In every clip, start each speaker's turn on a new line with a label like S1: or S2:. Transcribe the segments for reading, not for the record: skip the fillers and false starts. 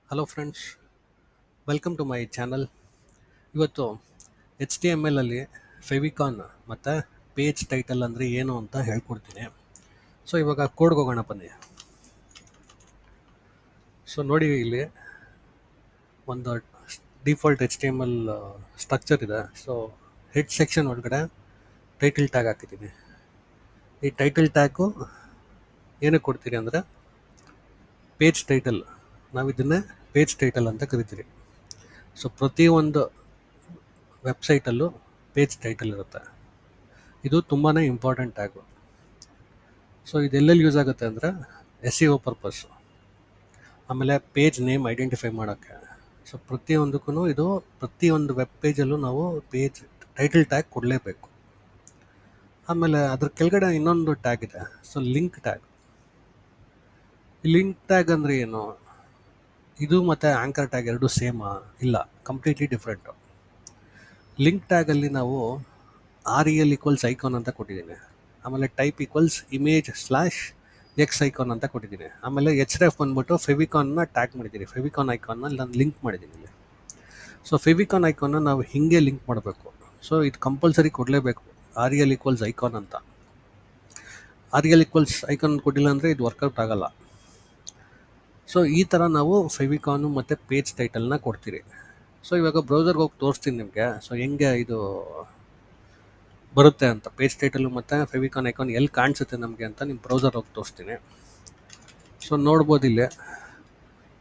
S1: Hello friends, welcome to my channel. ಇವತ್ತು HTML ಅಲ್ಲಿ ಫೆವಿಕಾನ್ ಮತ್ತು ಪೇಜ್ ಟೈಟಲ್ ಅಂದರೆ ಏನು ಅಂತ ಹೇಳ್ಕೊಡ್ತೀನಿ. ಸೊ ಇವಾಗ ಕೋಡ್ಗೆ ಹೋಗೋಣ ಬನ್ನಿ. ಸೊ ನೋಡಿ, ಇಲ್ಲಿ ಒಂದು ಡಿಫಾಲ್ಟ್ HTML ಸ್ಟ್ರಕ್ಚರ್ ಇದೆ. ಸೊ ಹೆಡ್ ಸೆಕ್ಷನ್ ಒಳಗಡೆ ಟೈಟಲ್ ಟ್ಯಾಗ್ ಹಾಕಿದ್ದೀನಿ. ಈ ಟೈಟಲ್ ಟ್ಯಾಗು ಏನಕ್ಕೆ ಕೊಡ್ತೀರಿ ಅಂದರೆ ಪೇಜ್ ಟೈಟಲ್, ನಾವು ಇದನ್ನೇ ಪೇಜ್ ಟೈಟಲ್ ಅಂತ ಕರಿತೀರಿ. ಸೊ ಪ್ರತಿಯೊಂದು ವೆಬ್ಸೈಟಲ್ಲೂ ಪೇಜ್ ಟೈಟಲ್ ಇರುತ್ತೆ. ಇದು ತುಂಬಾ ಇಂಪಾರ್ಟೆಂಟ್ ಟ್ಯಾಗು. ಸೊ ಇದೆಲ್ಲೆಲ್ಲಿ ಯೂಸ್ ಆಗುತ್ತೆ ಅಂದರೆ SEO ಪರ್ಪಸ್ಸು, ಆಮೇಲೆ ಪೇಜ್ ನೇಮ್ ಐಡೆಂಟಿಫೈ ಮಾಡೋಕ್ಕೆ. ಸೊ ಪ್ರತಿಯೊಂದಕ್ಕೂ ಇದು ಪ್ರತಿಯೊಂದು ವೆಬ್ ಪೇಜಲ್ಲೂ ನಾವು ಪೇಜ್ ಟೈಟಲ್ ಟ್ಯಾಗ್ ಕೊಡಲೇಬೇಕು. ಆಮೇಲೆ ಅದ್ರ ಕೆಳಗಡೆ ಇನ್ನೊಂದು ಟ್ಯಾಗ್ ಇದೆ, ಸೊ ಲಿಂಕ್ ಟ್ಯಾಗ್. ಈ ಲಿಂಕ್ ಟ್ಯಾಗ್ ಅಂದರೆ ಏನು? ಇದು ಮತ್ತು ಆ್ಯಂಕರ್ ಟ್ಯಾಗ್ ಎರಡು ಸೇಮಾ? ಇಲ್ಲ, ಕಂಪ್ಲೀಟ್ಲಿ ಡಿಫ್ರೆಂಟು. ಲಿಂಕ್ ಟ್ಯಾಗಲ್ಲಿ ನಾವು REL ಈಕ್ವಲ್ಸ್ ಐಕಾನ್ ಅಂತ ಕೊಟ್ಟಿದ್ದೀನಿ. ಆಮೇಲೆ ಟೈಪ್ ಈಕ್ವಲ್ಸ್ ಇಮೇಜ್/X ಐಕಾನ್ ಅಂತ ಕೊಟ್ಟಿದ್ದೀನಿ. ಆಮೇಲೆ href ಬಂದ್ಬಿಟ್ಟು ಫೆವಿಕಾನ್ನ ಟ್ಯಾಗ್ ಮಾಡಿದ್ದೀನಿ. ಫೆವಿಕಾನ್ ಐಕಾನ್ನ ನಾನು ಲಿಂಕ್ ಮಾಡಿದ್ದೀನಿ ಇಲ್ಲಿ. ಸೊ ಫೆವಿಕಾನ್ ಐಕಾನ್ನ ನಾವು ಹೀಗೆ ಲಿಂಕ್ ಮಾಡಬೇಕು. ಸೊ ಇದು ಕಂಪಲ್ಸರಿ ಕೊಡಲೇಬೇಕು, REL ಈಕ್ವಲ್ಸ್ ಐಕಾನ್ ಅಂತ. REL ಈಕ್ವಲ್ಸ್ ಐಕಾನ್ ಕೊಟ್ಟಿಲ್ಲ ಅಂದರೆ ಇದು ವರ್ಕೌಟ್ ಆಗಲ್ಲ. ಸೊ ಈ ಥರ ನಾವು ಫೆವಿಕಾನು ಮತ್ತು ಪೇಜ್ ಟೈಟಲ್ನ ಕೊಡ್ತೀರಿ. ಸೊ ಇವಾಗ ಬ್ರೌಸರ್ಗೆ ಹೋಗಿ ತೋರಿಸ್ತೀನಿ ನಿಮಗೆ, ಸೊ ಹೆಂಗೆ ಇದು ಬರುತ್ತೆ ಅಂತ. ಪೇಜ್ ಟೈಟಲು ಮತ್ತು ಫೆವಿಕಾನ್ ಐಕಾನ್ ಎಲ್ಲಿ ಕಾಣಿಸುತ್ತೆ ನಮಗೆ ಅಂತ ನಿಮ್ಮ ಬ್ರೌಸರ್ ಹೋಗಿ ತೋರಿಸ್ತೀನಿ. ಸೊ ನೋಡ್ಬೋದು, ಇಲ್ಲಿ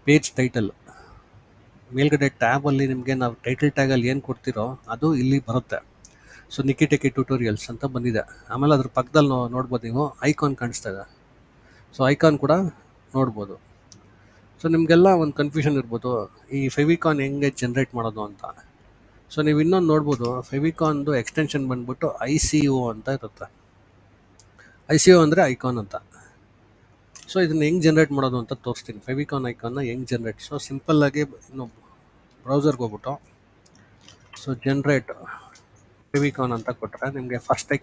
S1: ಪೇಜ್ ಟೈಟಲ್ ಮೇಲ್ಗಡೆ ಟ್ಯಾಬಲ್ಲಿ ನಿಮಗೆ ನಾವು ಟೈಟಲ್ ಟ್ಯಾಗಲ್ಲಿ ಏನು ಕೊಡ್ತಿರೋ ಅದು ಇಲ್ಲಿ ಬರುತ್ತೆ. ಸೊ ನಿಕಿಟೆಕಿ ಟ್ಯೂಟೋರಿಯಲ್ಸ್ ಅಂತ ಬಂದಿದೆ. ಆಮೇಲೆ ಅದ್ರ ಪಕ್ಕದಲ್ಲಿ ನೋಡ್ಬೋದು, ನೀವು ಐಕಾನ್ ಕಾಣಿಸ್ತಾ ಇದೆ. ಸೊ ಐಕಾನ್ ಕೂಡ ನೋಡ್ಬೋದು. ಸೊ ನಿಮಗೆಲ್ಲ ಒಂದು ಕನ್ಫ್ಯೂಷನ್ ಇರ್ಬೋದು, ಈ ಫೆವಿಕಾನ್ ಹೆಂಗೆ ಜನ್ರೇಟ್ ಮಾಡೋದು ಅಂತ. ಸೊ ನೀವು ಇನ್ನೊಂದು ನೋಡ್ಬೋದು, ಫೆವಿಕಾನ್ದು ಎಕ್ಸ್ಟೆನ್ಷನ್ ಬಂದ್ಬಿಟ್ಟು ICO ಅಂತ ಇರುತ್ತೆ. ICO ಅಂದರೆ ಐಕಾನ್ ಅಂತ. ಸೊ ಇದನ್ನು ಹೆಂಗೆ ಜನ್ರೇಟ್ ಮಾಡೋದು ಅಂತ ತೋರಿಸ್ತೀನಿ. ಫೆವಿಕಾನ್ ಐಕಾನ್ನ ಹೆಂಗೆ ಜನ್ರೇಟ್. ಸೊ ಸಿಂಪಲ್ಲಾಗಿ ಇನ್ನು ಬ್ರೌಸರ್ಗೆ ಹೋಗ್ಬಿಟ್ಟು ಸೊ ಜನ್ರೇಟ್ ಫೆವಿಕಾನ್ ಅಂತ ಕೊಟ್ಟರೆ ನಿಮಗೆ ಫಸ್ಟ್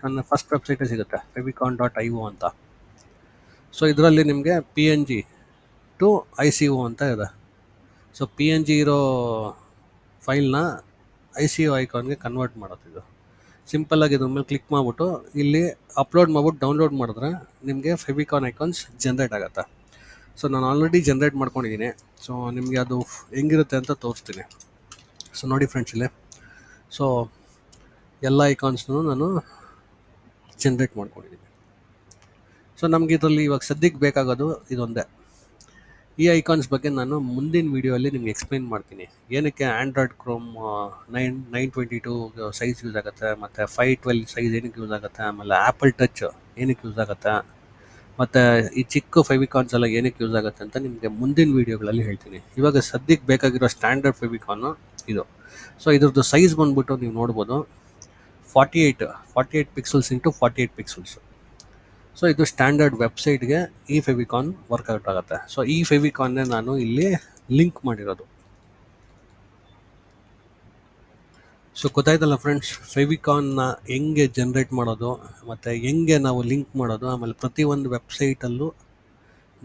S1: ವೆಬ್ಸೈಟೇ ಸಿಗುತ್ತೆ, favicon.io ಅಂತ. ಸೊ ಇದರಲ್ಲಿ ನಿಮಗೆ PNG ಟು ICO ಅಂತ ಇದೆ. ಸೊ PNG ಇರೋ ಫೈಲ್ನ ICO ಐಕಾನ್ಗೆ ಕನ್ವರ್ಟ್ ಮಾಡೋದು. ಇದು ಸಿಂಪಲ್ಲಾಗಿ ಇದ್ರ ಮೇಲೆ ಕ್ಲಿಕ್ ಮಾಡಿಬಿಟ್ಟು ಇಲ್ಲಿ ಅಪ್ಲೋಡ್ ಮಾಡ್ಬಿಟ್ಟು ಡೌನ್ಲೋಡ್ ಮಾಡಿದ್ರೆ ನಿಮಗೆ ಫೆವಿಕಾನ್ ಐಕಾನ್ಸ್ ಜನ್ರೇಟ್ ಆಗುತ್ತೆ. ಸೊ ನಾನು ಆಲ್ರೆಡಿ ಜನ್ರೇಟ್ ಮಾಡ್ಕೊಂಡಿದ್ದೀನಿ. ಸೊ ನಿಮಗೆ ಅದು ಹೆಂಗಿರುತ್ತೆ ಅಂತ ತೋರಿಸ್ತೀನಿ. ಸೊ ನೋಡಿ ಫ್ರೆಂಡ್ಸ್, ಇಲ್ಲಿ ಸೊ ಎಲ್ಲ ಐಕಾನ್ಸ್ನು ನಾನು ಜನ್ರೇಟ್ ಮಾಡ್ಕೊಂಡಿದ್ದೀನಿ. ಸೊ ನಮಗೆ ಇದರಲ್ಲಿ ಇವಾಗ ಸದ್ಯಕ್ಕೆ ಬೇಕಾಗೋದು ಇದೊಂದೇ. ಈ ಐಕಾನ್ಸ್ ಬಗ್ಗೆ ನಾನು ಮುಂದಿನ ವೀಡಿಯೋಲ್ಲಿ ನಿಮ್ಗೆ ಎಕ್ಸ್ಪ್ಲೈನ್ ಮಾಡ್ತೀನಿ. ಏನಕ್ಕೆ ಆ್ಯಂಡ್ರಾಯ್ಡ್ ಕ್ರೋಮ್ 922 ಸೈಜ್ ಯೂಸ್ ಆಗುತ್ತೆ, ಮತ್ತು 512 ಸೈಜ್ ಏನಕ್ಕೆ ಯೂಸ್ ಆಗುತ್ತೆ, ಆಮೇಲೆ ಆ್ಯಪಲ್ ಟಚ್ ಏನಕ್ಕೆ ಯೂಸ್ ಆಗುತ್ತೆ, ಮತ್ತು ಈ ಚಿಕ್ಕ ಫೆವಿಕಾನ್ಸ್ ಎಲ್ಲ ಏನಕ್ಕೆ ಯೂಸ್ ಆಗುತ್ತೆ ಅಂತ ನಿಮಗೆ ಮುಂದಿನ ವೀಡಿಯೋಗಳಲ್ಲಿ ಹೇಳ್ತೀನಿ. ಇವಾಗ ಸದ್ಯಕ್ಕೆ ಬೇಕಾಗಿರೋ ಸ್ಟ್ಯಾಂಡರ್ಡ್ ಫೆವಿಕಾನು ಇದು. ಸೊ ಇದ್ರದ್ದು ಸೈಜ್ ಬಂದ್ಬಿಟ್ಟು ನೀವು ನೋಡ್ಬೋದು, 48 ಪಿಕ್ಸಲ್ಸ್ ಇಂಟು 48 ಪಿಕ್ಸಲ್ಸ್. ಸೊ ಇದು ಸ್ಟ್ಯಾಂಡರ್ಡ್ ವೆಬ್ಸೈಟ್ಗೆ ಈ ಫೆವಿಕಾನ್ ವರ್ಕೌಟ್ ಆಗುತ್ತೆ. ಸೊ ಈ ಫೆವಿಕಾನ್ನೇ ನಾನು ಇಲ್ಲಿ ಲಿಂಕ್ ಮಾಡಿರೋದು. ಸೊ ಗೊತ್ತಾಯ್ತಲ್ಲ ಫ್ರೆಂಡ್ಸ್, ಫೆವಿಕಾನ್ನ ಹೆಂಗೆ ಜನ್ರೇಟ್ ಮಾಡೋದು ಮತ್ತು ಹೆಂಗೆ ನಾವು ಲಿಂಕ್ ಮಾಡೋದು. ಆಮೇಲೆ ಪ್ರತಿಯೊಂದು ವೆಬ್ಸೈಟಲ್ಲೂ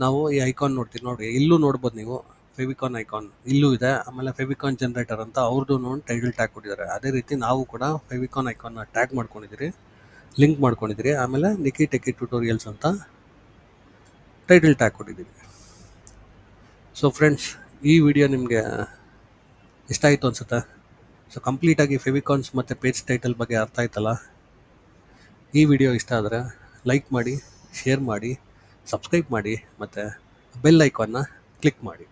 S1: ನಾವು ಈ ಐಕಾನ್ ನೋಡ್ತೀವಿ. ನೋಡಿ, ಇಲ್ಲೂ ನೋಡ್ಬೋದು ನೀವು ಫೆವಿಕಾನ್ ಐಕಾನ್ ಇಲ್ಲೂ ಇದೆ. ಆಮೇಲೆ ಫೆವಿಕಾನ್ ಜನ್ರೇಟರ್ ಅಂತ ಅವ್ರದ್ದು ಟೈಟಲ್ ಟ್ಯಾಗ್ ಕೊಟ್ಟಿದ್ದಾರೆ. ಅದೇ ರೀತಿ ನಾವು ಕೂಡ ಫೆವಿಕಾನ್ ಐಕಾನ್ನ ಟ್ಯಾಗ್ ಮಾಡ್ಕೊಂಡಿದ್ದೀರಿ, ಲಿಂಕ್ ಮಾಡ್ಕೊಂಡಿದ್ದೀರಿ. ಆಮೇಲೆ ನಿಕಿಟೆಕಿ ಟ್ಯೂಟೋರಿಯಲ್ಸ್ ಅಂತ ಟೈಟಲ್ ಟ್ಯಾಗ್ ಕೊಟ್ಟಿದ್ದೀವಿ. ಸೊ ಫ್ರೆಂಡ್ಸ್, ಈ ವಿಡಿಯೋ ನಿಮಗೆ ಇಷ್ಟ ಆಯಿತು ಅನಿಸುತ್ತೆ. ಸೊ ಕಂಪ್ಲೀಟಾಗಿ ಫೆವಿಕಾನ್ಸ್ ಮತ್ತು ಪೇಜ್ ಟೈಟಲ್ ಬಗ್ಗೆ ಅರ್ಥ ಆಯ್ತಲ್ಲ. ಈ ವಿಡಿಯೋ ಇಷ್ಟ ಆದರೆ ಲೈಕ್ ಮಾಡಿ, ಶೇರ್ ಮಾಡಿ, ಸಬ್ಸ್ಕ್ರೈಬ್ ಮಾಡಿ, ಮತ್ತು ಬೆಲ್ ಐಕಾನ್ನ ಕ್ಲಿಕ್ ಮಾಡಿ.